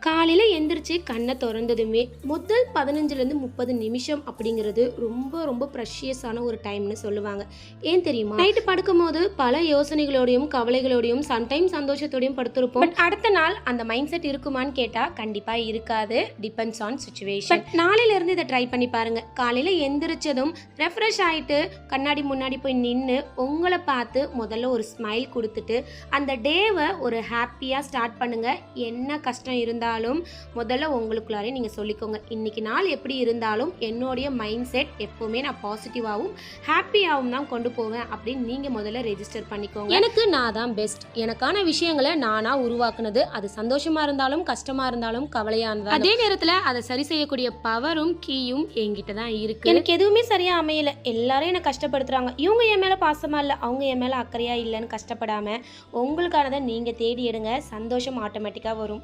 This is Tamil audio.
காலையில் எந்திரிச்சு கண்ணை திறந்ததுமே முதல் 15லேருந்து 30 நிமிஷம் அப்படிங்கிறது ரொம்ப ரொம்ப ப்ரெஷியஸான ஒரு டைம்னு சொல்லுவாங்க. ஏன் தெரியுமா? நைட்டு படுக்கும்போது பல யோசனைகளோடையும் கவலைகளோடையும் சம்டைம் சந்தோஷத்தோடையும் படுத்திருப்போம். பட் அடுத்த நாள் அந்த மைண்ட் செட் இருக்குமான்னு கேட்டால் கண்டிப்பாக இருக்காது. Depends on situation. நாளையிலேருந்து இதை ட்ரை பண்ணி பாருங்கள். காலையில் எந்திரிச்சதும் ரெஃப்ரெஷ் ஆகிட்டு கண்ணாடி முன்னாடி போய் நின்று உங்களை பார்த்து முதல்ல ஒரு ஸ்மைல் கொடுத்துட்டு அந்த டேவை ஒரு ஹாப்பியாக ஸ்டார்ட் பண்ணுங்கள். என்ன கஷ்டம் இருந்தாலும் முதல்ல உங்களுக்குள்ளாரே நீங்கள் சொல்லிக்கோங்க, இன்னைக்கு நாள் எப்படி இருந்தாலும் என்னுடைய மைண்ட் செட் எப்போவுமே நான் பாசிட்டிவாகவும் ஹாப்பியாகவும் தான் கொண்டு போவேன் அப்படின்னு நீங்கள் முதல்ல ரெஜிஸ்டர் பண்ணிக்கோங்க. எனக்கு நான் தான் பெஸ்ட், எனக்கான விஷயங்களை நானாக உருவாக்குனது. அது சந்தோஷமாக இருந்தாலும் கஷ்டமாக இருந்தாலும் கவலையாக இருந்தாலும் அதே நேரத்தில் அதை சரி செய்யக்கூடிய பவரும் கீயும் என்கிட்ட தான் இருக்குது. எனக்கு எதுவுமே சரியாக அமையலை, எல்லாரும் என்னை கஷ்டப்படுத்துகிறாங்க, இவங்க என் மேலே பாசமாக இல்லை, அவங்க என் மேலே அக்கறையாக இல்லைன்னு கஷ்டப்படாமல் உங்களுக்கானதை நீங்கள் தேடி எடுங்க. சந்தோஷம் ஆட்டோமேட்டிக்காக வரும்.